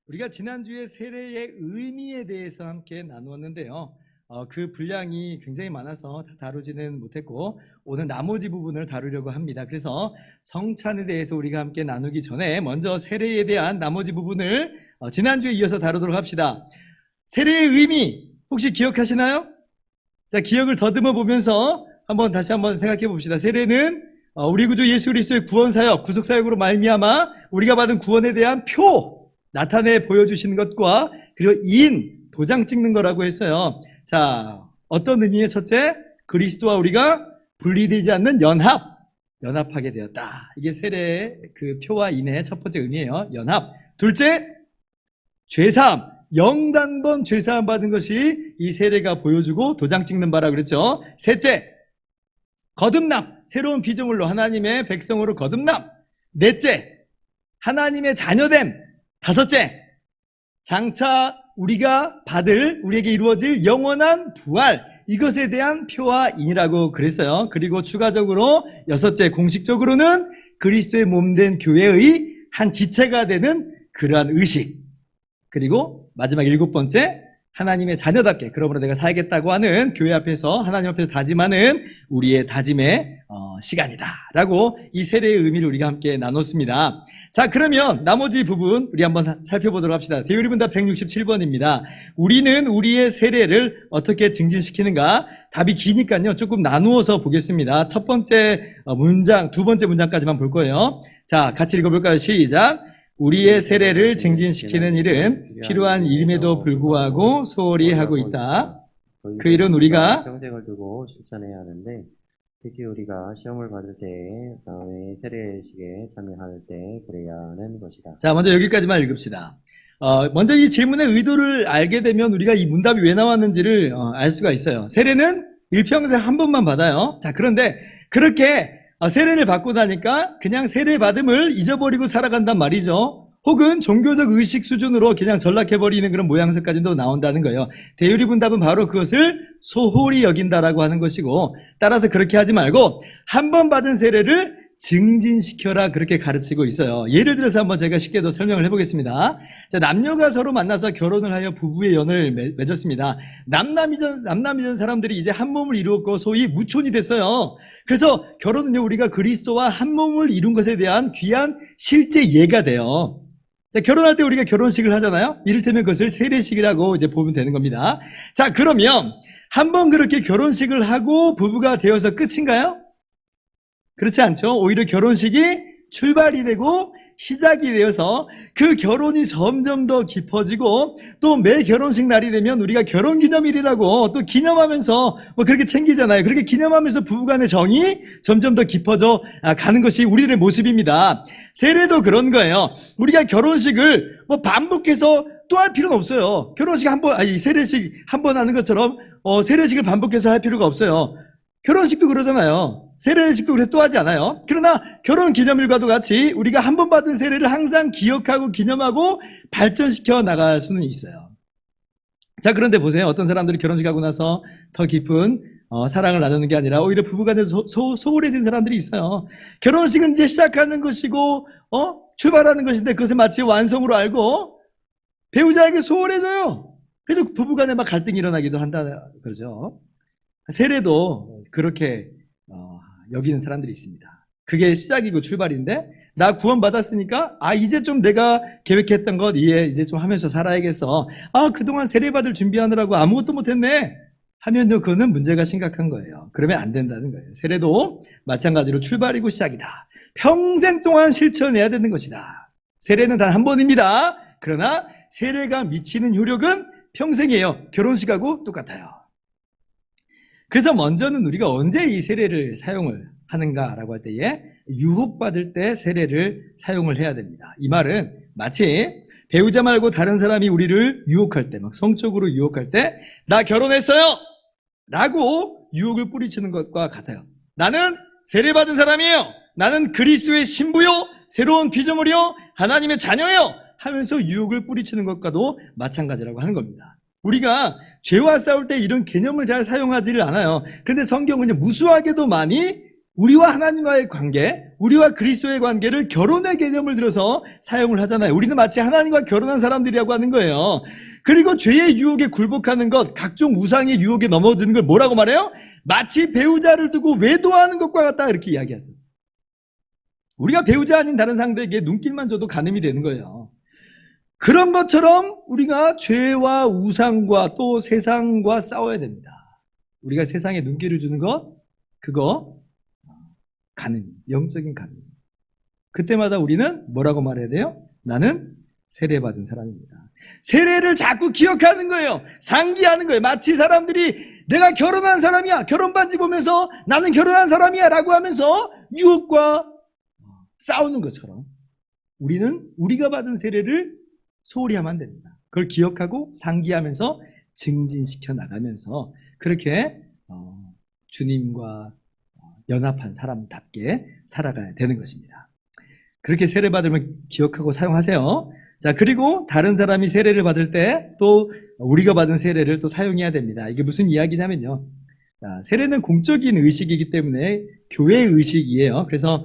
우리가 지난주에 세례의 의미에 대해서 함께 나누었는데요. 그 분량이 굉장히 많아서 다 다루지는 못했고 오늘 나머지 부분을 다루려고 합니다. 그래서 성찬에 대해서 우리가 함께 나누기 전에 먼저 세례에 대한 나머지 부분을 지난주에 이어서 다루도록 합시다. 세례의 의미 혹시 기억하시나요? 자, 기억을 더듬어 보면서 다시 한번 생각해 봅시다. 세례는 우리 구주 예수 그리스도의 구원사역, 구속사역으로 말미암아 우리가 받은 구원에 대한 표 나타내 보여주시는 것과 그리고 도장 찍는 거라고 했어요. 자, 어떤 의미의 첫째? 그리스도와 우리가 분리되지 않는 연합하게 되었다. 이게 세례의 그 표와 인의 첫 번째 의미예요. 연합. 둘째, 죄사함. 영단번 죄사함 받은 것이 이 세례가 보여주고 도장 찍는 바라 그랬죠. 셋째, 거듭남. 새로운 피조물로 하나님의 백성으로 거듭남. 넷째, 하나님의 자녀됨. 다섯째, 장차 우리가 받을, 우리에게 이루어질 영원한 부활, 이것에 대한 표와 인이라고 그랬어요. 그리고 추가적으로 여섯째, 공식적으로는 그리스도의 몸된 교회의 한 지체가 되는 그러한 의식. 그리고 마지막 일곱 번째, 하나님의 자녀답게 그러므로 내가 살겠다고 하는 교회 앞에서 하나님 앞에서 다짐하는 우리의 다짐의 시간이다 라고 이 세례의 의미를 우리가 함께 나눴습니다. 자, 그러면 나머지 부분 우리 한번 살펴보도록 합시다. 대우리분답 167번입니다. 우리는 우리의 세례를 어떻게 증진시키는가? 답이 기니까요 조금 나누어서 보겠습니다. 첫 번째 문장, 두 번째 문장까지만 볼 거예요. 자, 같이 읽어볼까요? 시작. 우리의 세례를 증진시키는 일은 필요한 일임에도 불구하고 소홀히 하고 있다. 그 일은 우리가 평생을 두고 실천해야 하는데 특히 우리가 시험을 받을 때 다음에 세례식에 참여할 때 그래야 하는 것이다. 자, 먼저 여기까지만 읽읍시다. 먼저 이 질문의 의도를 알게 되면 우리가 이 문답이 왜 나왔는지를 알 수가 있어요. 세례는 일평생 한 번만 받아요. 자, 그런데 그렇게 세례를 받고 나니까 그냥 세례 받음을 잊어버리고 살아간단 말이죠. 혹은 종교적 의식 수준으로 그냥 전락해버리는 그런 모양새까지도 나온다는 거예요. 대유리분답은 바로 그것을 소홀히 여긴다라고 하는 것이고, 따라서 그렇게 하지 말고 한 번 받은 세례를 증진시켜라 그렇게 가르치고 있어요. 예를 들어서 한번 제가 쉽게 더 설명을 해보겠습니다. 자, 남녀가 서로 만나서 결혼을 하여 부부의 연을 맺었습니다. 남남이던 사람들이 이제 한 몸을 이루었고 소위 무촌이 됐어요. 그래서 결혼은요, 우리가 그리스도와 한 몸을 이룬 것에 대한 귀한 실제 예가 돼요. 자, 결혼할 때 우리가 결혼식을 하잖아요. 이를테면 그것을 세례식이라고 이제 보면 되는 겁니다. 자, 그러면 한번 그렇게 결혼식을 하고 부부가 되어서 끝인가요? 그렇지 않죠. 오히려 결혼식이 출발이 되고 시작이 되어서 그 결혼이 점점 더 깊어지고 또 매 결혼식 날이 되면 우리가 결혼기념일이라고 또 기념하면서 그렇게 챙기잖아요. 그렇게 기념하면서 부부간의 정이 점점 더 깊어져 가는 것이 우리들의 모습입니다. 세례도 그런 거예요. 우리가 결혼식을 반복해서 또 할 필요는 없어요. 결혼식 세례식 한 번 하는 것처럼 세례식을 반복해서 할 필요가 없어요. 결혼식도 그러잖아요. 세례식도 그래서 또 하지 않아요. 그러나 결혼기념일과도 같이 우리가 한 번 받은 세례를 항상 기억하고 기념하고 발전시켜 나갈 수는 있어요. 자, 그런데 보세요. 어떤 사람들이 결혼식하고 나서 더 깊은 사랑을 나누는 게 아니라 오히려 부부간에서 소홀해진 사람들이 있어요. 결혼식은 이제 시작하는 것이고 출발하는 것인데 그것을 마치 완성으로 알고 배우자에게 소홀해져요. 그래서 부부간에 막 갈등이 일어나기도 한다 그러죠. 세례도 그렇게 여기는 사람들이 있습니다. 그게 시작이고 출발인데 나 구원받았으니까 이제 좀 내가 계획했던 것 이제 좀 하면서 살아야겠어. 그동안 세례받을 준비하느라고 아무것도 못했네 하면요, 그거는 문제가 심각한 거예요. 그러면 안 된다는 거예요. 세례도 마찬가지로 출발이고 시작이다. 평생 동안 실천해야 되는 것이다. 세례는 단 한 번입니다. 그러나 세례가 미치는 효력은 평생이에요. 결혼식하고 똑같아요. 그래서 먼저는 우리가 언제 이 세례를 사용을 하는가라고 할 때에 유혹받을 때 세례를 사용을 해야 됩니다. 이 말은 마치 배우자 말고 다른 사람이 우리를 유혹할 때, 막 성적으로 유혹할 때 나 결혼했어요! 라고 유혹을 뿌리치는 것과 같아요. 나는 세례받은 사람이에요. 나는 그리스도의 신부요, 새로운 피조물이요, 하나님의 자녀예요 하면서 유혹을 뿌리치는 것과도 마찬가지라고 하는 겁니다. 우리가 죄와 싸울 때 이런 개념을 잘 사용하지를 않아요. 그런데 성경은 무수하게도 많이 우리와 하나님과의 관계, 우리와 그리스도의 관계를 결혼의 개념을 들어서 사용을 하잖아요. 우리는 마치 하나님과 결혼한 사람들이라고 하는 거예요. 그리고 죄의 유혹에 굴복하는 것, 각종 우상의 유혹에 넘어지는 걸 뭐라고 말해요? 마치 배우자를 두고 외도하는 것과 같다 이렇게 이야기하죠. 우리가 배우자 아닌 다른 상대에게 눈길만 줘도 간음이 되는 거예요. 그런 것처럼 우리가 죄와 우상과 또 세상과 싸워야 됩니다. 우리가 세상에 눈길을 주는 것, 그거 간음, 영적인 간음. 그때마다 우리는 뭐라고 말해야 돼요? 나는 세례받은 사람입니다. 세례를 자꾸 기억하는 거예요. 상기하는 거예요. 마치 사람들이 내가 결혼한 사람이야, 결혼 반지 보면서 나는 결혼한 사람이야 라고 하면서 유혹과 싸우는 것처럼 우리는 우리가 받은 세례를 소홀히 하면 안 됩니다. 그걸 기억하고 상기하면서 증진시켜 나가면서 그렇게 주님과 연합한 사람답게 살아가야 되는 것입니다. 그렇게 세례 받으면 기억하고 사용하세요. 자, 그리고 다른 사람이 세례를 받을 때 또 우리가 받은 세례를 또 사용해야 됩니다. 이게 무슨 이야기냐면요. 자, 세례는 공적인 의식이기 때문에 교회의 의식이에요. 그래서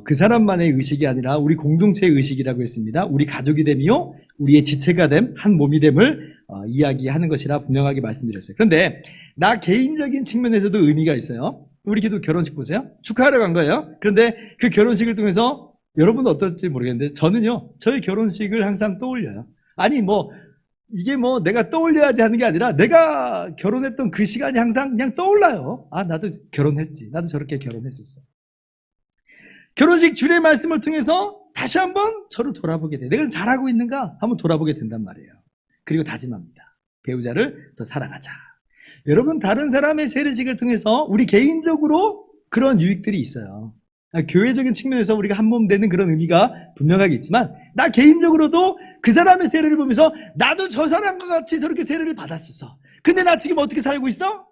그 사람만의 의식이 아니라 우리 공동체의 의식이라고 했습니다. 우리 가족이 됨이요, 우리의 지체가 됨, 한 몸이 됨을 이야기하는 것이라 분명하게 말씀드렸어요. 그런데 나 개인적인 측면에서도 의미가 있어요. 우리 기도 결혼식 보세요. 축하하러 간 거예요. 그런데 그 결혼식을 통해서 여러분도 어떨지 모르겠는데 저는요, 저희 결혼식을 항상 떠올려요. 아니 이게 내가 떠올려야지 하는 게 아니라 내가 결혼했던 그 시간이 항상 그냥 떠올라요. 아, 나도 결혼했지. 나도 저렇게 결혼했었어. 결혼식 주례 말씀을 통해서 다시 한번 저를 돌아보게 돼요. 내가 잘하고 있는가? 한번 돌아보게 된단 말이에요. 그리고 다짐합니다. 배우자를 더 사랑하자. 여러분, 다른 사람의 세례식을 통해서 우리 개인적으로 그런 유익들이 있어요. 교회적인 측면에서 우리가 한 몸 되는 그런 의미가 분명하게 있지만 나 개인적으로도 그 사람의 세례를 보면서 나도 저 사람과 같이 저렇게 세례를 받았었어. 근데 나 지금 어떻게 살고 있어?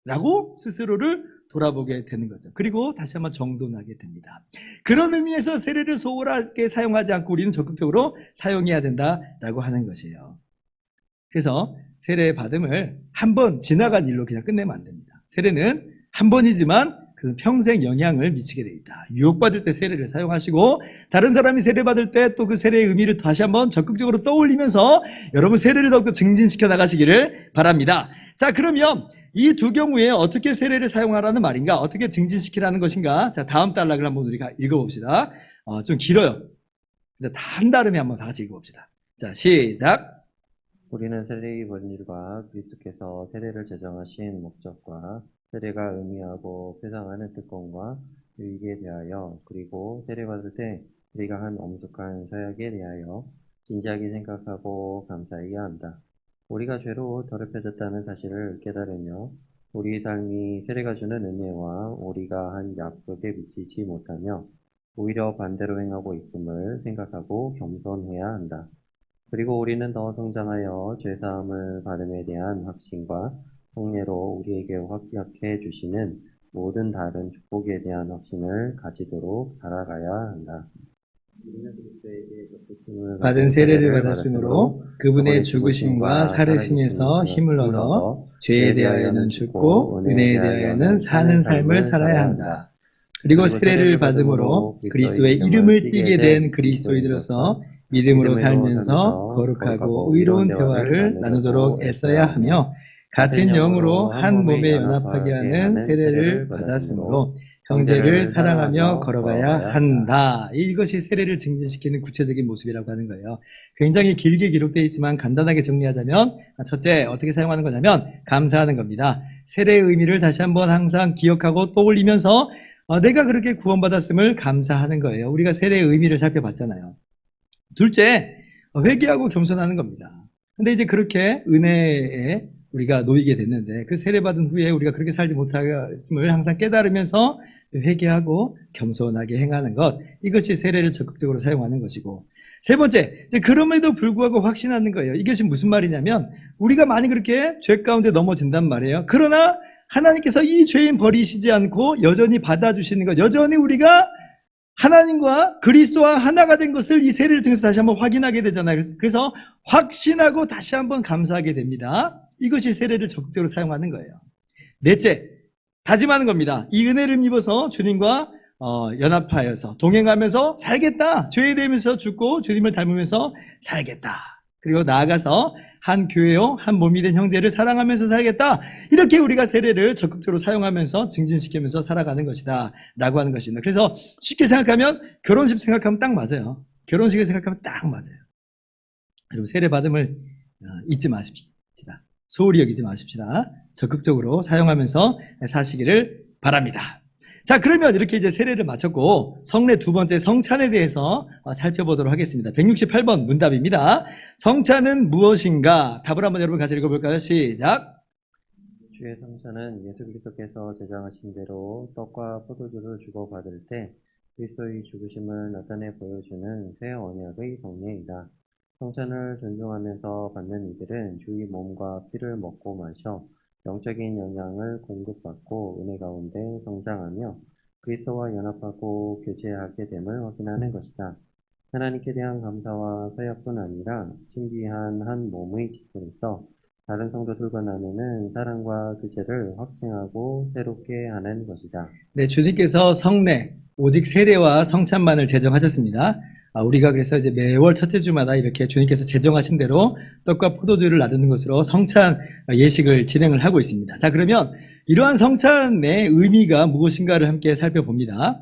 라고 스스로를 돌아보게 되는 거죠. 그리고 다시 한번 정돈하게 됩니다. 그런 의미에서 세례를 소홀하게 사용하지 않고 우리는 적극적으로 사용해야 된다라고 하는 것이에요. 그래서 세례 받음을 한 번 지나간 일로 그냥 끝내면 안 됩니다. 세례는 한 번이지만 그 평생 영향을 미치게 되어 있다. 유혹받을 때 세례를 사용하시고 다른 사람이 세례 받을 때 또 그 세례의 의미를 다시 한번 적극적으로 떠올리면서 여러분 세례를 더욱더 증진시켜 나가시기를 바랍니다. 자, 그러면 이 두 경우에 어떻게 세례를 사용하라는 말인가? 어떻게 증진시키라는 것인가? 자, 다음 단락을 한번 우리가 읽어봅시다. 좀 길어요. 다 한 다름에 한번 다 같이 읽어봅시다. 자, 시작. 우리는 세례의 본질과 그리스도께서 세례를 제정하신 목적과 세례가 의미하고 표상하는 특권과 유익에 대하여 그리고 세례받을 때 우리가 한 엄숙한 서약에 대하여 진지하게 생각하고 감사해야 한다. 우리가 죄로 더럽혀졌다는 사실을 깨달으며 우리 삶이 세례가 주는 은혜와 우리가 한 약속에 미치지 못하며 오히려 반대로 행하고 있음을 생각하고 겸손해야 한다. 그리고 우리는 더 성장하여 죄사함을 받음에 대한 확신과 성례로 우리에게 확약해 주시는 모든 다른 축복에 대한 확신을 가지도록 살아가야 한다. 받은 세례를 받았으므로 그분의 죽으심과 살으심에서 힘을 얻어 죄에 대하여는 죽고 은혜에 대하여는 사는 삶을 살아야 한다. 그리고 세례를 받음으로 그리스도의 이름을 띠게 된 그리스도인으로서 믿음으로 살면서 거룩하고 의로운 대화를 나누도록 애써야 하며 같은 영으로 한 몸에 연합하게 하는 세례를 받았으므로 형제를 사랑하며 걸어가야 한다. 이것이 세례를 증진시키는 구체적인 모습이라고 하는 거예요. 굉장히 길게 기록되어 있지만 간단하게 정리하자면 첫째, 어떻게 사용하는 거냐면 감사하는 겁니다. 세례의 의미를 다시 한번 항상 기억하고 떠올리면서 내가 그렇게 구원받았음을 감사하는 거예요. 우리가 세례의 의미를 살펴봤잖아요. 둘째, 회개하고 겸손하는 겁니다. 근데 이제 그렇게 은혜에 우리가 놓이게 됐는데 그 세례받은 후에 우리가 그렇게 살지 못했음을 항상 깨달으면서 회개하고 겸손하게 행하는 것, 이것이 세례를 적극적으로 사용하는 것이고, 세 번째, 이제 그럼에도 불구하고 확신하는 거예요. 이것이 무슨 말이냐면 우리가 많이 그렇게 죄 가운데 넘어진단 말이에요. 그러나 하나님께서 이 죄인 버리시지 않고 여전히 받아주시는 것, 여전히 우리가 하나님과 그리스도와 하나가 된 것을 이 세례를 통해서 다시 한번 확인하게 되잖아요. 그래서 확신하고 다시 한번 감사하게 됩니다. 이것이 세례를 적극적으로 사용하는 거예요. 넷째, 다짐하는 겁니다. 이 은혜를 입어서 주님과 연합하여서 동행하면서 살겠다. 죄되면서 죽고 주님을 닮으면서 살겠다. 그리고 나아가서 한 교회요, 한 몸이 된 형제를 사랑하면서 살겠다. 이렇게 우리가 세례를 적극적으로 사용하면서 증진시키면서 살아가는 것이다. 라고 하는 것입니다. 그래서 쉽게 생각하면 결혼식 생각하면 딱 맞아요. 결혼식을 생각하면 딱 맞아요. 여러분 세례 받음을 잊지 마십시다. 소홀히 여기지 마십시다. 적극적으로 사용하면서 사시기를 바랍니다. 자, 그러면 이렇게 이제 세례를 마쳤고 성례 두 번째 성찬에 대해서 살펴보도록 하겠습니다. 168번 문답입니다. 성찬은 무엇인가? 답을 한번 여러분 같이 읽어볼까요? 시작. 주의 성찬은 예수 그리스도께서 제정하신 대로 떡과 포도주를 주고받을 때 그리스도의 죽으심을 나타내 보여주는 새 언약의 성례이다. 성찬을 존중하면서 받는 이들은 주의 몸과 피를 먹고 마셔 영적인 영향을 공급받고 은혜 가운데 성장하며 그리스도와 연합하고 교제하게 됨을 확인하는 것이다. 하나님께 대한 감사와 서약뿐 아니라 신비한 한 몸의 직분에서 다른 성도들과 나누는 사랑과 교제를 확증하고 새롭게 하는 것이다. 네, 주님께서 성례, 오직 세례와 성찬만을 제정하셨습니다. 우리가 그래서 이제 매월 첫째 주마다 이렇게 주님께서 제정하신 대로 떡과 포도주를 나누는 것으로 성찬 예식을 진행을 하고 있습니다. 자, 그러면 이러한 성찬의 의미가 무엇인가를 함께 살펴봅니다.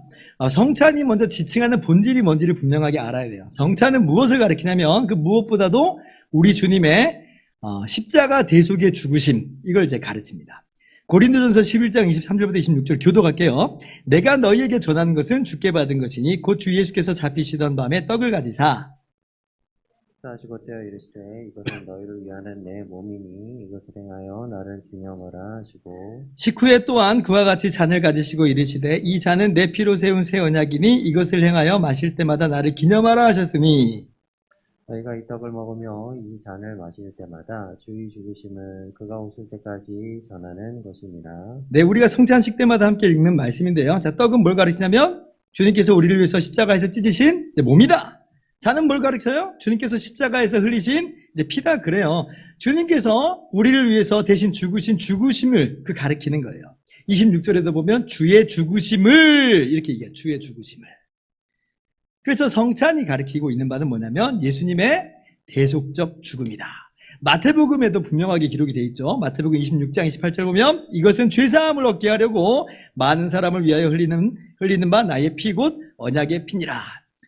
성찬이 먼저 지칭하는 본질이 뭔지를 분명하게 알아야 돼요. 성찬은 무엇을 가리키냐면 그 무엇보다도 우리 주님의 십자가 대속의 죽으심, 이걸 이제 가르칩니다. 고린도전서 11장 23절부터 26절 교도갈게요. 내가 너희에게 전하는 것은 주께 받은 것이니 곧 주 예수께서 잡히시던 밤에 떡을 가지사 식사하시고 떼어 이르시되 이것은 너희를 위하는 내 몸이니 이것을 행하여 나를 기념하라 하시고 식후에 또한 그와 같이 잔을 가지시고 이르시되 이 잔은 내 피로 세운 새 언약이니 이것을 행하여 마실 때마다 나를 기념하라 하셨으니 너희가 이 떡을 먹으며 이 잔을 마실 때마다 주의 죽으심을 그가 오실 때까지 전하는 것입니다. 네, 우리가 성찬식 때마다 함께 읽는 말씀인데요. 자, 떡은 뭘 가르치냐면 주님께서 우리를 위해서 십자가에서 찢으신 몸이다. 잔은 뭘 가르쳐요? 주님께서 십자가에서 흘리신 이제 피다 그래요. 주님께서 우리를 위해서 대신 죽으신 죽으심을 가르치는 거예요. 26절에도 보면 주의 죽으심을 이렇게 얘기해요. 주의 죽으심을. 그래서 성찬이 가리키고 있는 바는 뭐냐면 예수님의 대속적 죽음이다. 마태복음에도 분명하게 기록이 되어 있죠. 마태복음 26장 28절 보면 이것은 죄사함을 얻게 하려고 많은 사람을 위하여 흘리는 바 나의 피 곧 언약의 피니라.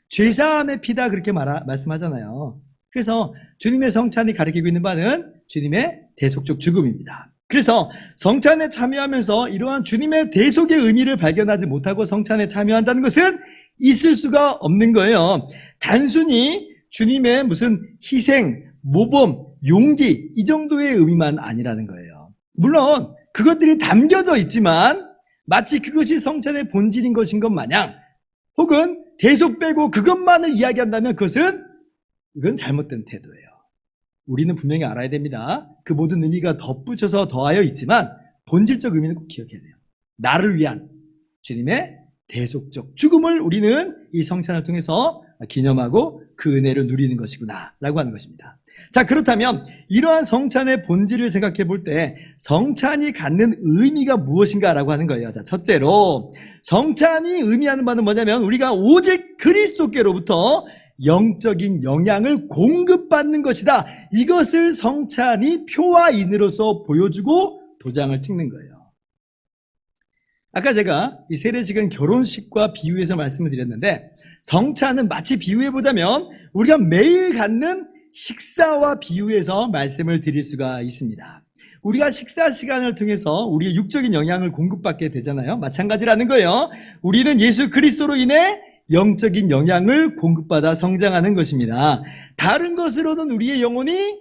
죄사함의 피다 그렇게 말씀하잖아요. 그래서 주님의 성찬이 가리키고 있는 바는 주님의 대속적 죽음입니다. 그래서 성찬에 참여하면서 이러한 주님의 대속의 의미를 발견하지 못하고 성찬에 참여한다는 것은 있을 수가 없는 거예요. 단순히 주님의 무슨 희생, 모범, 용기 이 정도의 의미만 아니라는 거예요. 물론 그것들이 담겨져 있지만 마치 그것이 성찬의 본질인 것인 것 마냥 혹은 대속 빼고 그것만을 이야기한다면 이건 잘못된 태도예요. 우리는 분명히 알아야 됩니다. 그 모든 의미가 덧붙여서 더하여 있지만 본질적 의미는 꼭 기억해야 돼요. 나를 위한 주님의 대속적 죽음을 우리는 이 성찬을 통해서 기념하고 그 은혜를 누리는 것이구나 라고 하는 것입니다. 자, 그렇다면 이러한 성찬의 본질을 생각해 볼 때 성찬이 갖는 의미가 무엇인가라고 하는 거예요. 자, 첫째로 성찬이 의미하는 바는 뭐냐면 우리가 오직 그리스도께로부터 영적인 영향을 공급받는 것이다. 이것을 성찬이 표와 인으로서 보여주고 도장을 찍는 거예요. 아까 제가 이 세례식은 결혼식과 비유해서 말씀을 드렸는데 성찬은 마치 비유해보자면 우리가 매일 갖는 식사와 비유해서 말씀을 드릴 수가 있습니다. 우리가 식사 시간을 통해서 우리의 육적인 영향을 공급받게 되잖아요. 마찬가지라는 거예요. 우리는 예수 그리스도로 인해 영적인 영향을 공급받아 성장하는 것입니다. 다른 것으로는 우리의 영혼이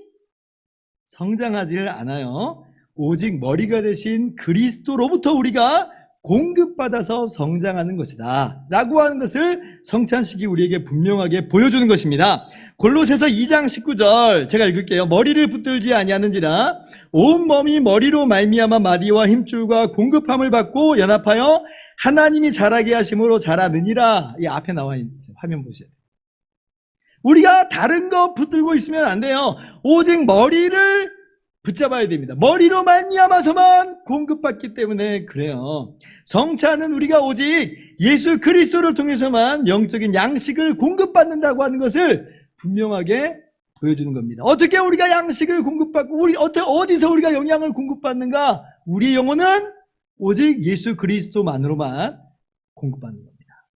성장하지를 않아요. 오직 머리가 되신 그리스도로부터 우리가 공급받아서 성장하는 것이다 라고 하는 것을 성찬식이 우리에게 분명하게 보여주는 것입니다. 골로새서 2장 19절 제가 읽을게요. 머리를 붙들지 아니하는지라 온 몸이 머리로 말미암아 마디와 힘줄과 공급함을 받고 연합하여 하나님이 자라게 하심으로 자라느니라. 이 앞에 나와 있는 화면 보셔야 돼요. 우리가 다른 거 붙들고 있으면 안 돼요. 오직 머리를 붙잡아야 됩니다. 머리로 말미암아서만 공급받기 때문에 그래요. 성찬은 우리가 오직 예수 그리스도를 통해서만 영적인 양식을 공급받는다고 하는 것을 분명하게 보여주는 겁니다. 어떻게 우리가 양식을 공급받고 어디서 우리가 영양을 공급받는가? 우리의 영혼은 오직 예수 그리스도만으로만 공급받는 겁니다.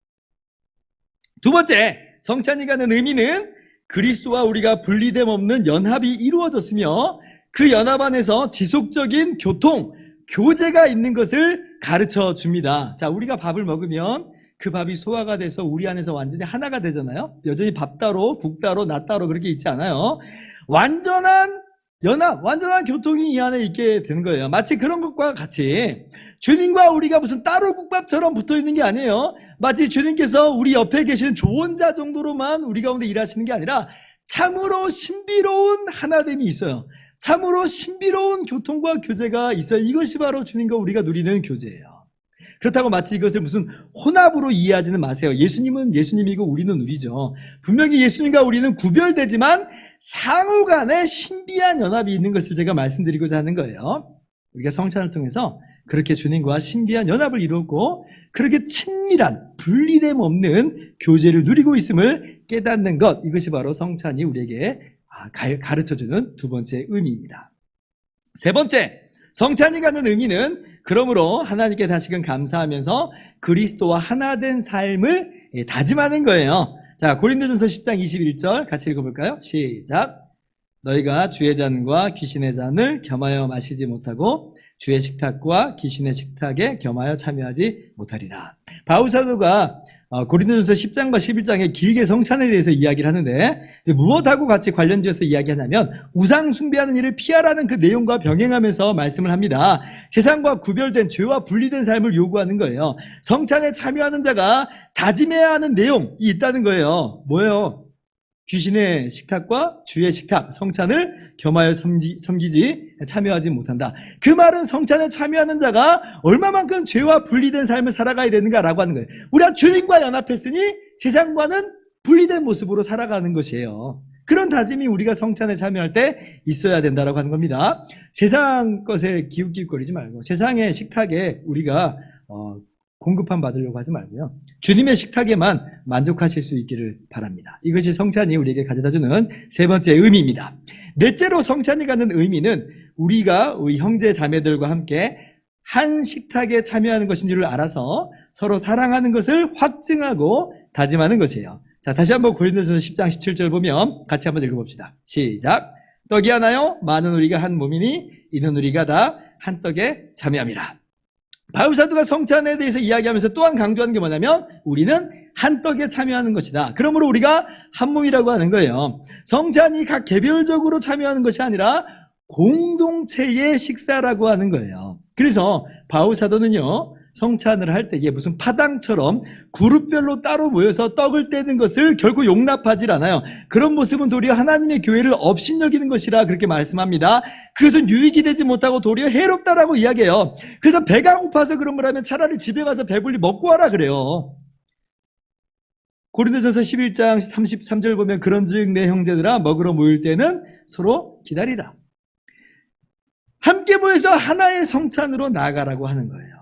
두 번째, 성찬이 갖는 의미는 그리스도와 우리가 분리됨 없는 연합이 이루어졌으며 그 연합 안에서 지속적인 교제가 있는 것을 가르쳐 줍니다. 자, 우리가 밥을 먹으면 그 밥이 소화가 돼서 우리 안에서 완전히 하나가 되잖아요. 여전히 밥 따로, 국 따로, 나 따로 그렇게 있지 않아요. 완전한 연합, 완전한 교통이 이 안에 있게 되는 거예요. 마치 그런 것과 같이 주님과 우리가 무슨 따로 국밥처럼 붙어 있는 게 아니에요. 마치 주님께서 우리 옆에 계시는 조언자 정도로만 우리 가운데 일하시는 게 아니라 참으로 신비로운 하나됨이 있어요. 참으로 신비로운 교통과 교제가 있어요. 이것이 바로 주님과 우리가 누리는 교제예요. 그렇다고 마치 이것을 무슨 혼합으로 이해하지는 마세요. 예수님은 예수님이고 우리는 우리죠. 분명히 예수님과 우리는 구별되지만 상호 간에 신비한 연합이 있는 것을 제가 말씀드리고자 하는 거예요. 우리가 성찬을 통해서 그렇게 주님과 신비한 연합을 이루었고 그렇게 친밀한 분리됨 없는 교제를 누리고 있음을 깨닫는 것, 이것이 바로 성찬이 우리에게 가르쳐주는 두 번째 의미입니다. 세 번째, 성찬이 갖는 의미는 그러므로 하나님께 다시금 감사하면서 그리스도와 하나 된 삶을 다짐하는 거예요. 자, 고린도전서 10장 21절 같이 읽어볼까요? 시작. 너희가 주의 잔과 귀신의 잔을 겸하여 마시지 못하고 주의 식탁과 귀신의 식탁에 겸하여 참여하지 못하리라. 바울 사도가 고린도전서 10장과 11장에 길게 성찬에 대해서 이야기를 하는데 무엇하고 같이 관련지어서 이야기하냐면 우상 숭배하는 일을 피하라는 그 내용과 병행하면서 말씀을 합니다. 세상과 구별된 죄와 분리된 삶을 요구하는 거예요. 성찬에 참여하는 자가 다짐해야 하는 내용이 있다는 거예요. 뭐예요? 귀신의 식탁과 주의 식탁, 성찬을 겸하여 섬기지 참여하지 못한다. 그 말은 성찬에 참여하는 자가 얼마만큼 죄와 분리된 삶을 살아가야 되는가라고 하는 거예요. 우리가 주님과 연합했으니 세상과는 분리된 모습으로 살아가는 것이에요. 그런 다짐이 우리가 성찬에 참여할 때 있어야 된다라고 하는 겁니다. 세상 것에 기웃기웃거리지 말고 세상의 식탁에 우리가 공급함 받으려고 하지 말고요. 주님의 식탁에만 만족하실 수 있기를 바랍니다. 이것이 성찬이 우리에게 가져다주는 세 번째 의미입니다. 넷째로 성찬이 갖는 의미는 우리가 우리 형제 자매들과 함께 한 식탁에 참여하는 것인 줄을 알아서 서로 사랑하는 것을 확증하고 다짐하는 것이에요. 자, 다시 한번 고린도전서 10장 17절 보면 같이 한번 읽어봅시다. 시작. 떡이 하나요? 많은 우리가 한 몸이니 이는 우리가 다 한 떡에 참여함이라. 바울 사도가 성찬에 대해서 이야기하면서 또한 강조하는 게 뭐냐면 우리는 한 떡에 참여하는 것이다. 그러므로 우리가 한 몸이라고 하는 거예요. 성찬이 각 개별적으로 참여하는 것이 아니라 공동체의 식사라고 하는 거예요. 그래서 바울 사도는요, 성찬을 할 때 이게 무슨 파당처럼 그룹별로 따로 모여서 떡을 떼는 것을 결코 용납하지 않아요. 그런 모습은 도리어 하나님의 교회를 업신여기는 것이라 그렇게 말씀합니다. 그것은 유익이 되지 못하고 도리어 해롭다라고 이야기해요. 그래서 배가 고파서 그런 걸 하면 차라리 집에 가서 배불리 먹고 와라 그래요. 고린도전서 11장 33절 보면 그런즉 내 형제들아 먹으러 모일 때는 서로 기다리라. 함께 모여서 하나의 성찬으로 나아가라고 하는 거예요.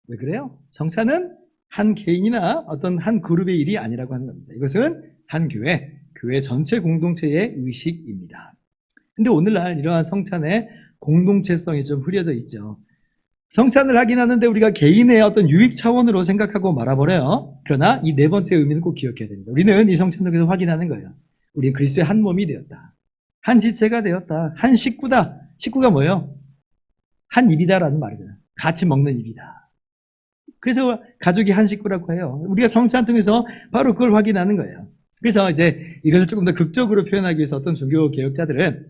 왜 그래요? 성찬은 한 개인이나 어떤 한 그룹의 일이 아니라고 하는 겁니다. 이것은 한 교회 전체 공동체의 의식입니다. 근데 오늘날 이러한 성찬의 공동체성이 좀 흐려져 있죠. 성찬을 하긴 하는데 우리가 개인의 어떤 유익 차원으로 생각하고 말아버려요. 그러나 이 네 번째 의미는 꼭 기억해야 됩니다. 우리는 이 성찬 속에서 확인하는 거예요. 우리는 그리스도의 한 몸이 되었다. 한 지체가 되었다. 한 식구다. 식구가 뭐예요? 한 입이다라는 말이잖아요. 같이 먹는 입이다. 그래서 가족이 한 식구라고 해요. 우리가 성찬 통해서 바로 그걸 확인하는 거예요. 그래서 이제 이것을 조금 더 극적으로 표현하기 위해서 어떤 종교 개혁자들은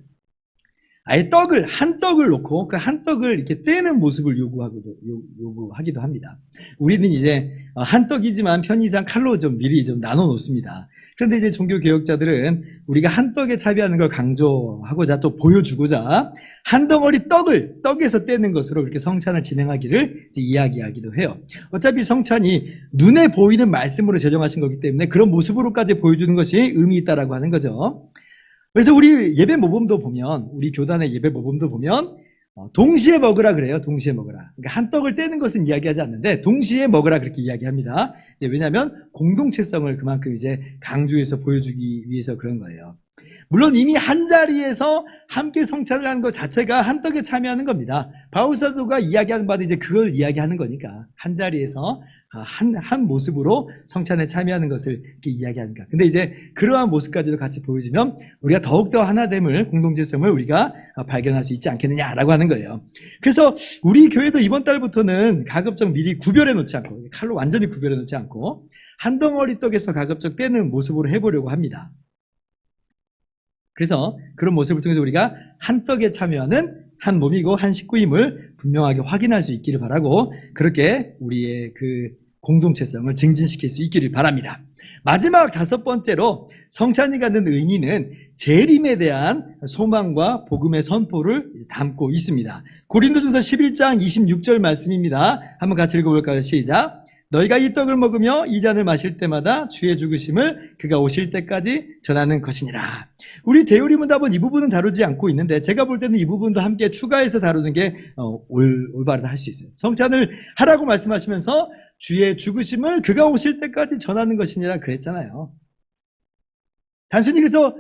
아예 한 떡을 놓고 그 한 떡을 이렇게 떼는 모습을 요구하기도 합니다. 우리는 이제 한 떡이지만 편의상 칼로 좀 미리 좀 나눠 놓습니다. 그런데 이제 종교 개혁자들은 우리가 한 떡에 참여하는 걸 강조하고자 또 보여주고자 한 덩어리 떡에서 떼는 것으로 그렇게 성찬을 진행하기를 이제 이야기하기도 해요. 어차피 성찬이 눈에 보이는 말씀으로 제정하신 거기 때문에 그런 모습으로까지 보여주는 것이 의미 있다라고 하는 거죠. 그래서 우리 예배 모범도 보면, 우리 교단의 예배 모범도 보면, 동시에 먹으라 그래요. 동시에 먹으라. 그러니까 한 떡을 떼는 것은 이야기하지 않는데, 동시에 먹으라 그렇게 이야기합니다. 왜냐하면 공동체성을 그만큼 이제 강조해서 보여주기 위해서 그런 거예요. 물론 이미 한 자리에서 함께 성찬을 하는 것 자체가 한 떡에 참여하는 겁니다. 바울 사도가 이야기하는 바도 이제 그걸 이야기하는 거니까. 한 자리에서 한 모습으로 성찬에 참여하는 것을 이렇게 이야기하니까. 근데 이제 그러한 모습까지도 같이 보여주면 우리가 더욱더 하나됨을, 공동체성을 우리가 발견할 수 있지 않겠느냐라고 하는 거예요. 그래서 우리 교회도 이번 달부터는 가급적 미리 구별해 놓지 않고, 칼로 완전히 구별해 놓지 않고, 한 덩어리 떡에서 가급적 떼는 모습으로 해보려고 합니다. 그래서 그런 모습을 통해서 우리가 한 떡에 참여하는 한 몸이고 한 식구임을 분명하게 확인할 수 있기를 바라고, 그렇게 우리의 그 공동체성을 증진시킬 수 있기를 바랍니다. 마지막 5번째로 성찬이 갖는 의미는 재림에 대한 소망과 복음의 선포를 담고 있습니다. 고린도전서 11장 26절 말씀입니다. 한번 같이 읽어볼까요? 시작. 너희가 이 떡을 먹으며 이 잔을 마실 때마다 주의 죽으심을 그가 오실 때까지 전하는 것이니라. 우리 대우리 문답은 이 부분은 다루지 않고 있는데, 제가 볼 때는 이 부분도 함께 추가해서 다루는 게 올바르다 할 수 있어요. 성찬을 하라고 말씀하시면서 주의 죽으심을 그가 오실 때까지 전하는 것이니라 그랬잖아요. 단순히 그래서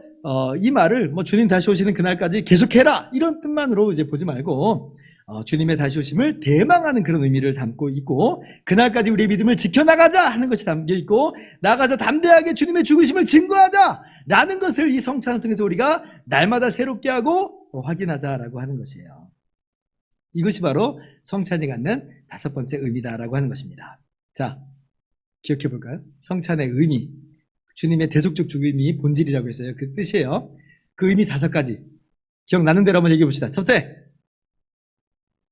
이 말을 주님 다시 오시는 그날까지 계속해라 이런 뜻만으로 이제 보지 말고, 주님의 다시 오심을 대망하는 그런 의미를 담고 있고, 그날까지 우리의 믿음을 지켜나가자 하는 것이 담겨 있고, 나가서 담대하게 주님의 죽으심을 증거하자 라는 것을 이 성찬을 통해서 우리가 날마다 새롭게 하고 확인하자라고 하는 것이에요. 이것이 바로 성찬이 갖는 5번째 의미다라고 하는 것입니다. 자, 기억해 볼까요? 성찬의 의미, 주님의 대속적 죽음이 본질이라고 했어요. 그 뜻이에요. 그 의미 5가지 기억나는 대로 한번 얘기해 봅시다. 첫째,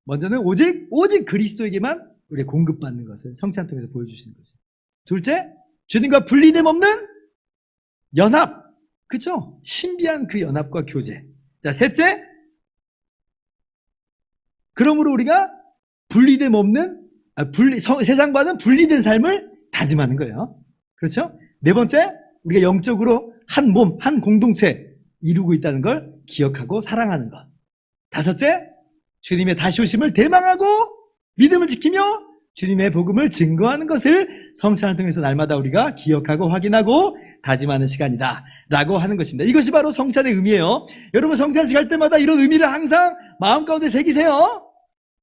먼저는 오직 그리스도에게만 우리가 공급받는 것을 성찬 통해서 보여주시는 거죠. 둘째, 주님과 분리됨 없는 연합. 그렇죠? 신비한 그 연합과 교제. 자, 셋째, 그러므로 우리가 분리됨 없는, 세상과는 분리된 삶을 다짐하는 거예요. 그렇죠? 네 번째, 우리가 영적으로 한 몸, 한 공동체 이루고 있다는 걸 기억하고 사랑하는 것. 다섯째, 주님의 다시 오심을 대망하고 믿음을 지키며 주님의 복음을 증거하는 것을 성찬을 통해서 날마다 우리가 기억하고 확인하고 다짐하는 시간이다 라고 하는 것입니다. 이것이 바로 성찬의 의미예요. 여러분, 성찬식 할 때마다 이런 의미를 항상 마음 가운데 새기세요.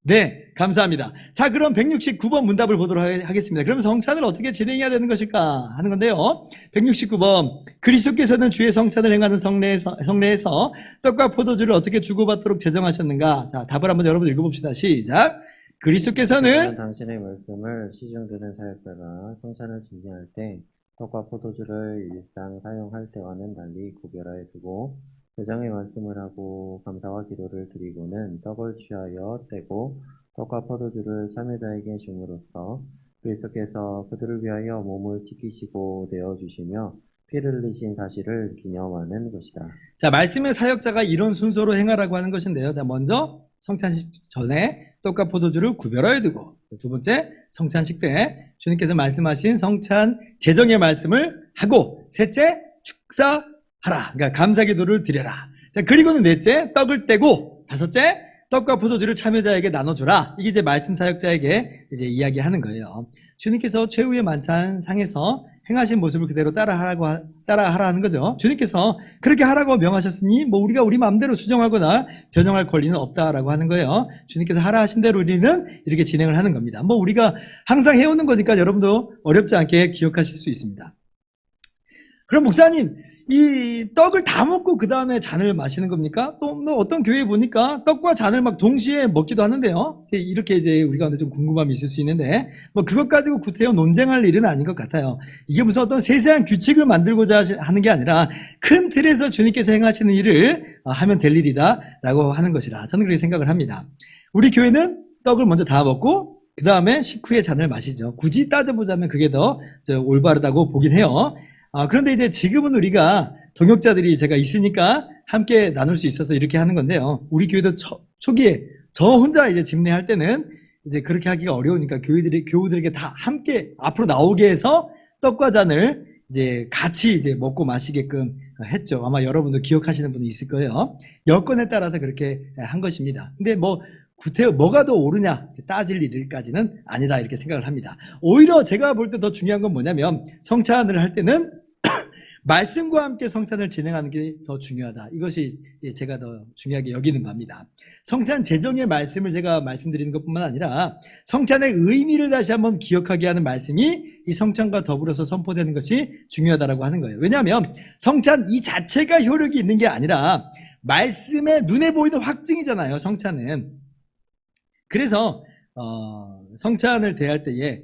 네, 감사합니다. 자, 그럼 169번 문답을 보도록 하겠습니다. 그럼 성찬을 어떻게 진행해야 되는 것일까 하는 건데요. 169번, 그리스도께서는 주의 성찬을 행하는 성례에서 떡과 포도주를 어떻게 주고받도록 제정하셨는가? 자, 답을 한번 여러분 읽어봅시다. 시작. 그리스도께서는 당신의 말씀을 시중드는 사역자가 성찬을 준비할 때 떡과 포도주를 일상 사용할 때와는 달리 구별하여 두고 제정의 말씀을 하고 감사와 기도를 드리고는 떡을 취하여 떼고 떡과 포도주를 참여자에게 줌으로써 그리스도께서 그들을 위하여 몸을 지키시고 내어주시며 피를 흘리신 사실을 기념하는 것이다. 자, 말씀의 사역자가 이런 순서로 행하라고 하는 것인데요. 자, 먼저 성찬식 전에 떡과 포도주를 구별하여 두고, 두 번째 성찬식 때 주님께서 말씀하신 성찬 제정의 말씀을 하고, 셋째 축사하라, 그러니까 감사기도를 드려라. 자, 그리고는 넷째 떡을 떼고, 다섯째 떡과 포도주를 참여자에게 나눠주라. 이게 이제 말씀 사역자에게 이제 이야기하는 거예요. 주님께서 최후의 만찬 상에서 행하신 모습을 그대로 따라하라는 거죠. 주님께서 그렇게 하라고 명하셨으니 우리가 우리 마음대로 수정하거나 변형할 권리는 없다라고 하는 거예요. 주님께서 하라 하신 대로 우리는 이렇게 진행을 하는 겁니다. 우리가 항상 해오는 거니까 여러분도 어렵지 않게 기억하실 수 있습니다. 그럼 목사님, 이 떡을 다 먹고 그 다음에 잔을 마시는 겁니까? 또 어떤 교회 보니까 떡과 잔을 막 동시에 먹기도 하는데요. 이렇게 이제 우리 가운데 좀 궁금함이 있을 수 있는데, 그것 가지고 구태여 논쟁할 일은 아닌 것 같아요. 이게 무슨 어떤 세세한 규칙을 만들고자 하는 게 아니라 큰 틀에서 주님께서 행하시는 일을 하면 될 일이다라고 하는 것이라 저는 그렇게 생각을 합니다. 우리 교회는 떡을 먼저 다 먹고 그 다음에 식후에 잔을 마시죠. 굳이 따져보자면 그게 더 올바르다고 보긴 해요. 그런데 이제 지금은 우리가 동역자들이 제가 있으니까 함께 나눌 수 있어서 이렇게 하는 건데요. 우리 교회도 초기에 저 혼자 이제 집례할 때는 이제 그렇게 하기가 어려우니까 교우들에게 다 함께 앞으로 나오게 해서 떡과 잔을 이제 같이 이제 먹고 마시게끔 했죠. 아마 여러분도 기억하시는 분이 있을 거예요. 여건에 따라서 그렇게 한 것입니다. 근데 뭐 뭐가 더 옳으냐 따질 일까지는 아니다 이렇게 생각을 합니다. 오히려 제가 볼 때 더 중요한 건 뭐냐면 성찬을 할 때는 말씀과 함께 성찬을 진행하는 게 더 중요하다. 이것이 제가 더 중요하게 여기는 바입니다. 성찬 제정의 말씀을 제가 말씀드리는 것뿐만 아니라 성찬의 의미를 다시 한번 기억하게 하는 말씀이 이 성찬과 더불어서 선포되는 것이 중요하다고 하는 거예요. 왜냐하면 성찬 이 자체가 효력이 있는 게 아니라 말씀에 눈에 보이는 확증이잖아요. 성찬은. 그래서 성찬을 대할 때에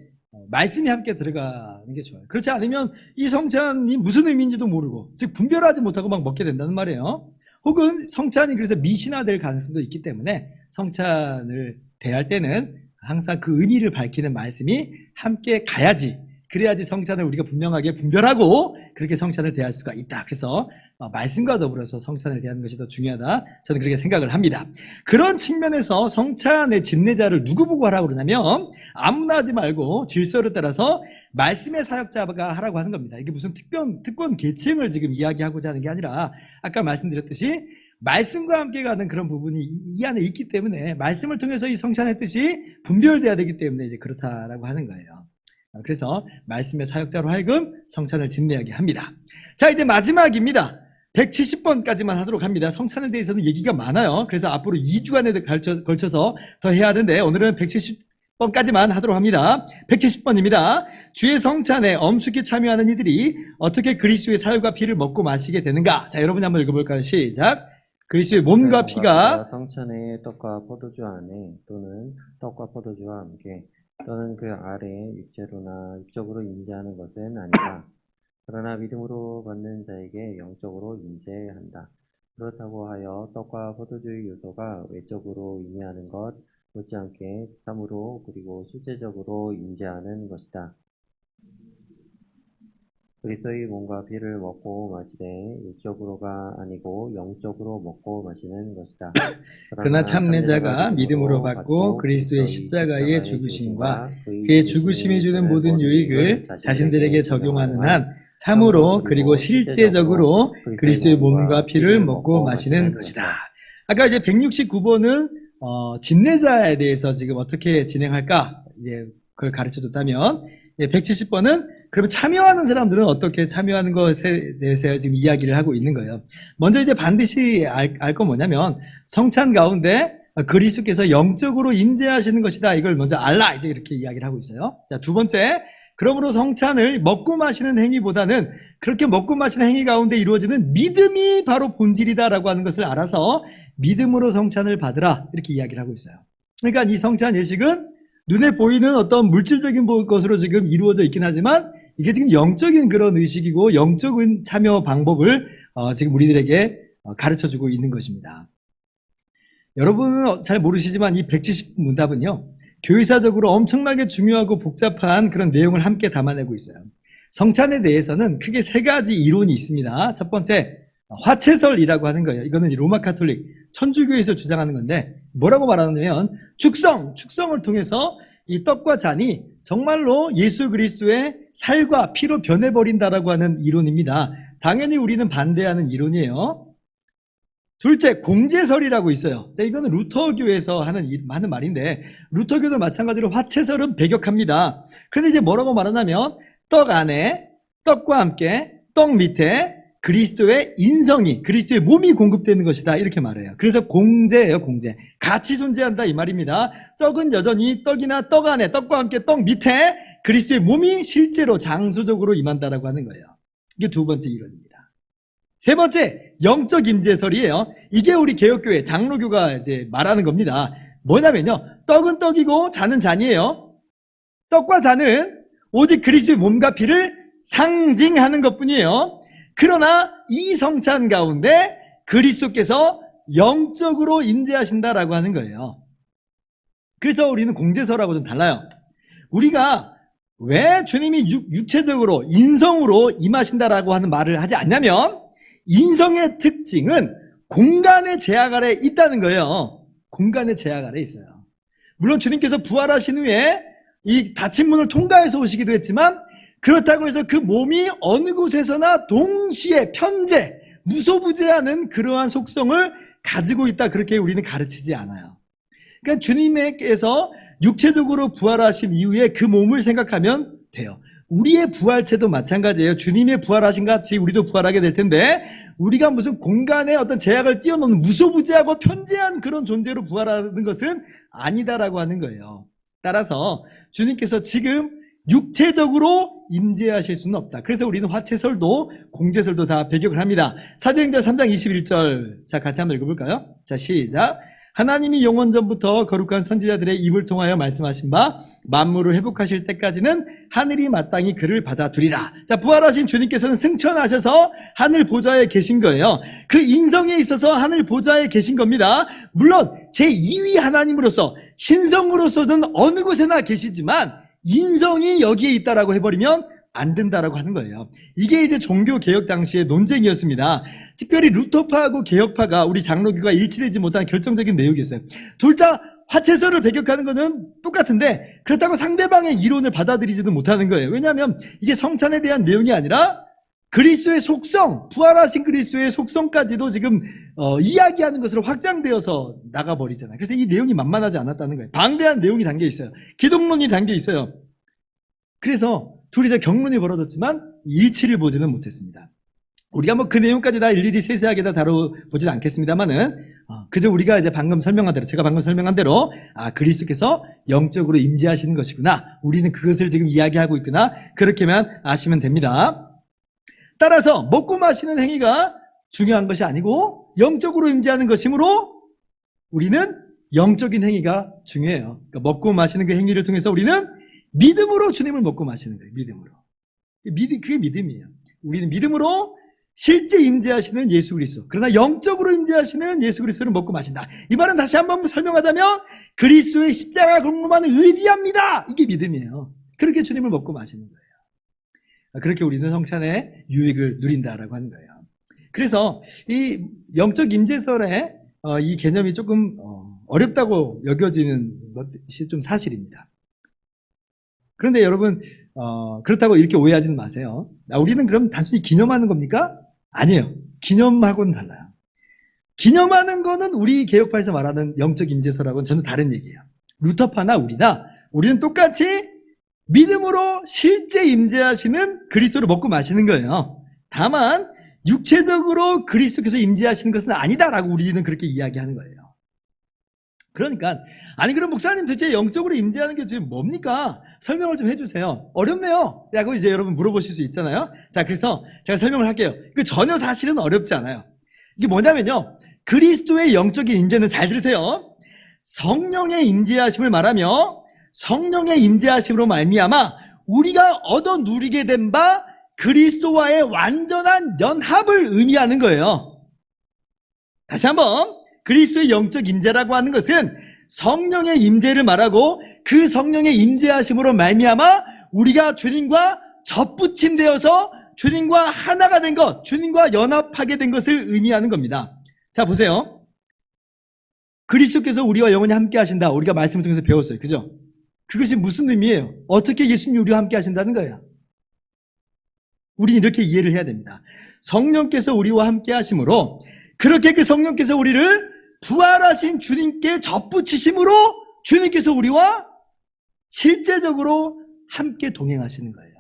말씀이 함께 들어가는 게 좋아요. 그렇지 않으면 이 성찬이 무슨 의미인지도 모르고 즉 분별하지 못하고 막 먹게 된다는 말이에요. 혹은 성찬이 그래서 미신화될 가능성도 있기 때문에 성찬을 대할 때는 항상 그 의미를 밝히는 말씀이 함께 가야지, 그래야지 성찬을 우리가 분명하게 분별하고 그렇게 성찬을 대할 수가 있다. 그래서 말씀과 더불어서 성찬을 대하는 것이 더 중요하다. 저는 그렇게 생각을 합니다. 그런 측면에서 성찬의 집례자를 누구 보고 하라고 그러냐면 아무나 하지 말고 질서를 따라서 말씀의 사역자가 하라고 하는 겁니다. 이게 무슨 특권 계층을 지금 이야기하고자 하는 게 아니라 아까 말씀드렸듯이 말씀과 함께 가는 그런 부분이 이 안에 있기 때문에 말씀을 통해서 이 성찬의 뜻이 분별돼야 되기 때문에 이제 그렇다라고 하는 거예요. 그래서 말씀의 사역자로 하여금 성찬을 집례하게 합니다. 자, 이제 마지막입니다. 170번까지만 하도록 합니다. 성찬에 대해서는 얘기가 많아요. 그래서 앞으로 2주간에 걸쳐서 더 해야 하는데 오늘은 170번까지만 하도록 합니다. 170번입니다. 주의 성찬에 엄숙히 참여하는 이들이 어떻게 그리스도의 살과 피를 먹고 마시게 되는가? 자, 여러분이 한번 읽어볼까요? 시작. 그리스도의 몸과 피가 성찬의 떡과 포도주 안에 또는 떡과 포도주와 함께 또는 그 아래 육체로나 육적으로 임재하는 것은 아니다. 그러나 믿음으로 받는 자에게 영적으로 임재한다. 그렇다고 하여 떡과 포도주의 요소가 외적으로 임재하는 것 못지않게 참으로 그리고 실제적으로 임재하는 것이다. 그리스도의 몸과 피를 먹고 마시되 육적으로가 아니고 영적으로 먹고 마시는 것이다. 그러나 참내자가 믿음으로 받고 그리스도의 십자가의 죽으심과 그의 죽으심이 주는 모든 유익을 자신들에게 적용하는 한 참으로 그리고 실제적으로 그리스도의 몸과 피를 먹고 마시는 것이다. 아까 이제 169번은 집례자에 대해서 지금 어떻게 진행할까 이제 그걸 가르쳐 줬다면 170번은 그러면 참여하는 사람들은 어떻게 참여하는 것에 대해서 지금 이야기를 하고 있는 거예요. 먼저 이제 반드시 알 건 뭐냐면 성찬 가운데 그리스도께서 영적으로 임재하시는 것이다. 이걸 먼저 알라. 이제 이렇게 이야기를 하고 있어요. 자, 두 번째. 그러므로 성찬을 먹고 마시는 행위보다는 그렇게 먹고 마시는 행위 가운데 이루어지는 믿음이 바로 본질이다라고 하는 것을 알아서 믿음으로 성찬을 받으라. 이렇게 이야기를 하고 있어요. 그러니까 이 성찬 예식은 눈에 보이는 어떤 물질적인 것으로 지금 이루어져 있긴 하지만 이게 지금 영적인 그런 의식이고 영적인 참여 방법을 지금 우리들에게 가르쳐주고 있는 것입니다. 여러분은 잘 모르시지만 이 170문답은요. 교회사적으로 엄청나게 중요하고 복잡한 그런 내용을 함께 담아내고 있어요. 성찬에 대해서는 크게 세 가지 이론이 있습니다. 첫 번째, 화채설이라고 하는 거예요. 이거는 로마 카톨릭 천주교에서 주장하는 건데 뭐라고 말하냐면 축성을 통해서 이 떡과 잔이 정말로 예수 그리스도의 살과 피로 변해버린다라고 하는 이론입니다. 당연히 우리는 반대하는 이론이에요. 둘째, 공제설이라고 있어요. 자, 이거는 루터교에서 하는 말인데 루터교도 마찬가지로 화채설은 배격합니다. 그런데 이제 뭐라고 말하냐면 떡 안에 떡과 함께 떡 밑에 그리스도의 인성이 그리스도의 몸이 공급되는 것이다 이렇게 말해요. 그래서 공제예요. 공제. 같이 존재한다 이 말입니다. 떡은 여전히 떡이나 떡 안에 떡과 함께 떡 밑에 그리스도의 몸이 실제로 장소적으로 임한다라고 하는 거예요. 이게 두 번째 이론입니다. 세 번째, 영적 임재설이에요. 이게 우리 개혁교회 장로교가 이제 말하는 겁니다. 뭐냐면요. 떡은 떡이고 잔은 잔이에요. 떡과 잔은 오직 그리스도의 몸과 피를 상징하는 것뿐이에요. 그러나 이 성찬 가운데 그리스도께서 영적으로 임재하신다라고 하는 거예요. 그래서 우리는 공제설하고 좀 달라요. 우리가 왜 주님이 육체적으로 인성으로 임하신다라고 하는 말을 하지 않냐면 인성의 특징은 공간의 제약 아래 있다는 거예요. 공간의 제약 아래 있어요. 물론 주님께서 부활하신 후에 이 닫힌 문을 통과해서 오시기도 했지만 그렇다고 해서 그 몸이 어느 곳에서나 동시에 편재, 무소부재하는 그러한 속성을 가지고 있다, 그렇게 우리는 가르치지 않아요. 그러니까 주님께서 육체적으로 부활하신 이후에 그 몸을 생각하면 돼요. 우리의 부활체도 마찬가지예요. 주님의 부활하신 같이 우리도 부활하게 될 텐데, 우리가 무슨 공간에 어떤 제약을 뛰어넘는 무소부재하고 편재한 그런 존재로 부활하는 것은 아니다라고 하는 거예요. 따라서 주님께서 지금 육체적으로 임재하실 수는 없다. 그래서 우리는 화채설도 공제설도 다 배격을 합니다. 사도행전 3장 21절, 자 같이 한번 읽어볼까요? 자 시작. 하나님이 영원 전부터 거룩한 선지자들의 입을 통하여 말씀하신 바 만물을 회복하실 때까지는 하늘이 마땅히 그를 받아두리라. 자, 부활하신 주님께서는 승천하셔서 하늘 보좌에 계신 거예요. 그 인성에 있어서 하늘 보좌에 계신 겁니다. 물론 제2위 하나님으로서 신성으로서는 어느 곳에나 계시지만 인성이 여기에 있다라고 해버리면 안 된다라고 하는 거예요. 이게 이제 종교 개혁 당시의 논쟁이었습니다. 특별히 루터파하고 개혁파가 우리 장로교가 일치되지 못한 결정적인 내용이었어요. 둘 다 화채설을 배격하는 것은 똑같은데 그렇다고 상대방의 이론을 받아들이지도 못하는 거예요. 왜냐하면 이게 성찬에 대한 내용이 아니라 그리스도의 속성, 부활하신 그리스도의 속성까지도 지금 이야기하는 것으로 확장되어서 나가버리잖아요. 그래서 이 내용이 만만하지 않았다는 거예요. 방대한 내용이 담겨 있어요. 기독론이 담겨 있어요. 그래서 둘이서 경론이 벌어졌지만 일치를 보지는 못했습니다. 우리가 뭐 그 내용까지 다 일일이 세세하게 다 다뤄보지는 않겠습니다만은 그저 우리가 이제 방금 설명한 대로, 제가 방금 설명한 대로 그리스도께서 영적으로 임재하시는 것이구나, 우리는 그것을 지금 이야기하고 있구나, 그렇게만 아시면 됩니다. 따라서 먹고 마시는 행위가 중요한 것이 아니고 영적으로 임재하는 것이므로 우리는 영적인 행위가 중요해요. 그러니까 먹고 마시는 그 행위를 통해서 우리는 믿음으로 주님을 먹고 마시는 거예요. 믿음으로. 그게 믿음이에요. 우리는 믿음으로 실제 임재하시는 예수 그리스도, 그러나 영적으로 임재하시는 예수 그리스도를 먹고 마신다. 이 말은 다시 한번 설명하자면 그리스도의 십자가 공로만을 의지합니다. 이게 믿음이에요. 그렇게 주님을 먹고 마시는 거예요. 그렇게 우리는 성찬의 유익을 누린다라고 하는 거예요. 그래서 이 영적 임재설의 이 개념이 조금 어렵다고 여겨지는 것이 좀 사실입니다. 그런데 여러분 그렇다고 이렇게 오해하지는 마세요. 우리는 그럼 단순히 기념하는 겁니까? 아니에요. 기념하고는 달라요. 기념하는 거는 우리 개혁파에서 말하는 영적 임재설하고는 전혀 다른 얘기예요. 루터파나 우리는 똑같이 믿음으로 실제 임재하시는 그리스도를 먹고 마시는 거예요. 다만 육체적으로 그리스도께서 임재하시는 것은 아니다라고 우리는 그렇게 이야기하는 거예요. 그러니까 그럼 목사님 도대체 영적으로 임재하는 게 지금 뭡니까? 설명을 좀 해주세요. 어렵네요 라고 이제 여러분 물어보실 수 있잖아요. 자, 그래서 제가 설명을 할게요. 전혀 사실은 어렵지 않아요. 이게 뭐냐면요, 그리스도의 영적인 임재는, 잘 들으세요, 성령의 임재하심을 말하며 성령의 임재하심으로 말미암아 우리가 얻어 누리게 된 바 그리스도와의 완전한 연합을 의미하는 거예요. 다시 한번, 그리스도의 영적 임재라고 하는 것은 성령의 임재를 말하고 그 성령의 임재하심으로 말미암아 우리가 주님과 접붙임되어서 주님과 하나가 된 것, 주님과 연합하게 된 것을 의미하는 겁니다. 자, 보세요. 그리스도께서 우리와 영원히 함께 하신다. 우리가 말씀을 통해서 배웠어요. 그죠? 그것이 무슨 의미예요? 어떻게 예수님이 우리와 함께 하신다는 거예요? 우리는 이렇게 이해를 해야 됩니다. 성령께서 우리와 함께 하심으로, 그렇게 그 성령께서 우리를 부활하신 주님께 접붙이심으로 주님께서 우리와 실제적으로 함께 동행하시는 거예요.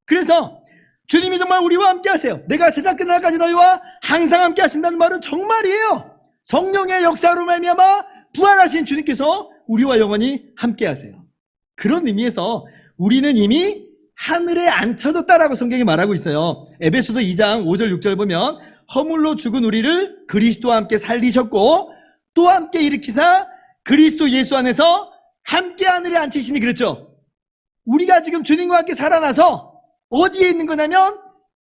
그래서 주님이 정말 우리와 함께 하세요. 내가 세상 끝날까지 너희와 항상 함께 하신다는 말은 정말이에요. 성령의 역사로 말미암아 부활하신 주님께서 우리와 영원히 함께 하세요. 그런 의미에서 우리는 이미 하늘에 앉혀졌다라고 성경이 말하고 있어요. 에베소서 2장 5절 6절 보면 허물로 죽은 우리를 그리스도와 함께 살리셨고 또 함께 일으키사 그리스도 예수 안에서 함께 하늘에 앉히시니, 그랬죠? 우리가 지금 주님과 함께 살아나서 어디에 있는 거냐면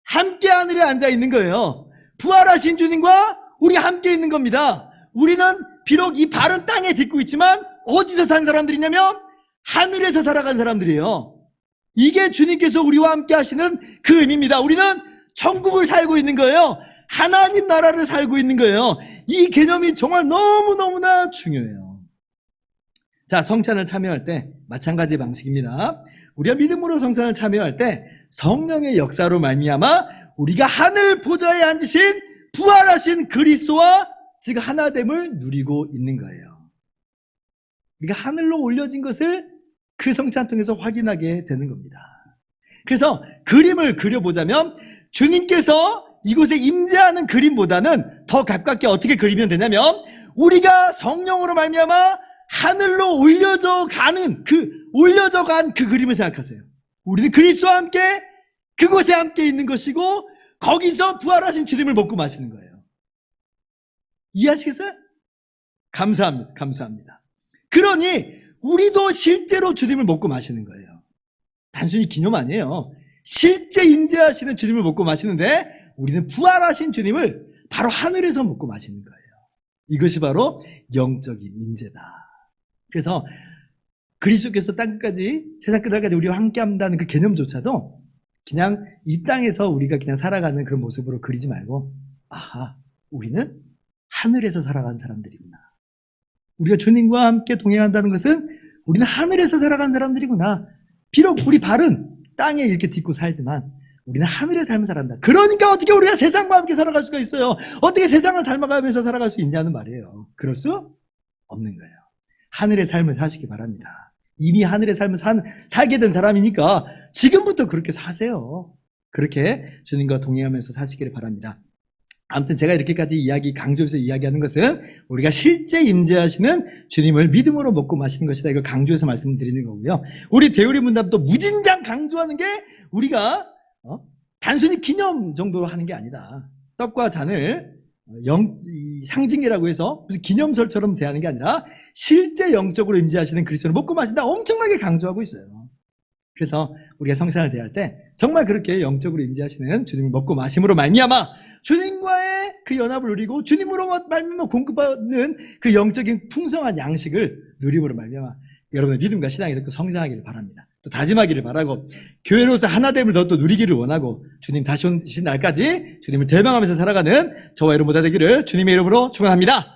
함께 하늘에 앉아 있는 거예요. 부활하신 주님과 우리 함께 있는 겁니다. 우리는 비록 이 발은 땅에 딛고 있지만 어디서 산 사람들이냐면 하늘에서 살아간 사람들이에요. 이게 주님께서 우리와 함께 하시는 그 의미입니다. 우리는 천국을 살고 있는 거예요. 하나님 나라를 살고 있는 거예요. 이 개념이 정말 너무너무나 중요해요. 자, 성찬을 참여할 때 마찬가지 방식입니다. 우리가 믿음으로 성찬을 참여할 때 성령의 역사로 말미암아 우리가 하늘 보좌에 앉으신 부활하신 그리스도와 즉 하나됨을 누리고 있는 거예요. 우리가 하늘로 올려진 것을 그 성찬 통해서 확인하게 되는 겁니다. 그래서 그림을 그려보자면 주님께서 이곳에 임재하는 그림보다는 더 가깝게 어떻게 그리면 되냐면 우리가 성령으로 말미암아 하늘로 올려져 간 그 그림을 생각하세요. 우리는 그리스도와 함께 그곳에 함께 있는 것이고 거기서 부활하신 주님을 먹고 마시는 거예요. 이해하시겠어요? 감사합니다. 그러니 우리도 실제로 주님을 먹고 마시는 거예요. 단순히 기념 아니에요. 실제 임재하시는 주님을 먹고 마시는데 우리는 부활하신 주님을 바로 하늘에서 먹고 마시는 거예요. 이것이 바로 영적인 임재다. 그래서 그리스도께서 땅끝까지 세상 끝날까지 우리와 함께한다는 그 개념조차도 그냥 이 땅에서 우리가 그냥 살아가는 그런 모습으로 그리지 말고 아하, 우리는 하늘에서 살아가는 사람들이구나. 우리가 주님과 함께 동행한다는 것은 우리는 하늘에서 살아가는 사람들이구나. 비록 우리 발은 땅에 이렇게 딛고 살지만 우리는 하늘의 삶을 살아간다. 그러니까 어떻게 우리가 세상과 함께 살아갈 수가 있어요? 어떻게 세상을 닮아가면서 살아갈 수 있냐는 말이에요. 그럴 수 없는 거예요. 하늘의 삶을 사시기 바랍니다. 이미 하늘의 삶을 살게 된 사람이니까 지금부터 그렇게 사세요. 그렇게 주님과 동행하면서 사시기를 바랍니다. 아무튼 제가 이렇게까지 강조해서 이야기하는 것은 우리가 실제 임재하시는 주님을 믿음으로 먹고 마시는 것이다. 이걸 강조해서 말씀드리는 거고요. 우리 대우리 문답도 무진장 강조하는 게 우리가 단순히 기념 정도로 하는 게 아니다. 떡과 잔을 상징이라고 해서 무슨 기념설처럼 대하는 게 아니라 실제 영적으로 임재하시는 그리스도를 먹고 마신다. 엄청나게 강조하고 있어요. 그래서 우리가 성찬을 대할 때 정말 그렇게 영적으로 임재하시는 주님을 먹고 마심으로 말미암아 주님과의 그 연합을 누리고 주님으로 말미암아 공급받는 그 영적인 풍성한 양식을 누림으로 말미암아 여러분의 믿음과 신앙이 더 성장하기를 바랍니다. 또 다짐하기를 바라고 교회로서 하나됨을 더 또 누리기를 원하고 주님 다시 오신 날까지 주님을 대망하면서 살아가는 저와 여러분 모두 되기를 주님의 이름으로 축원합니다.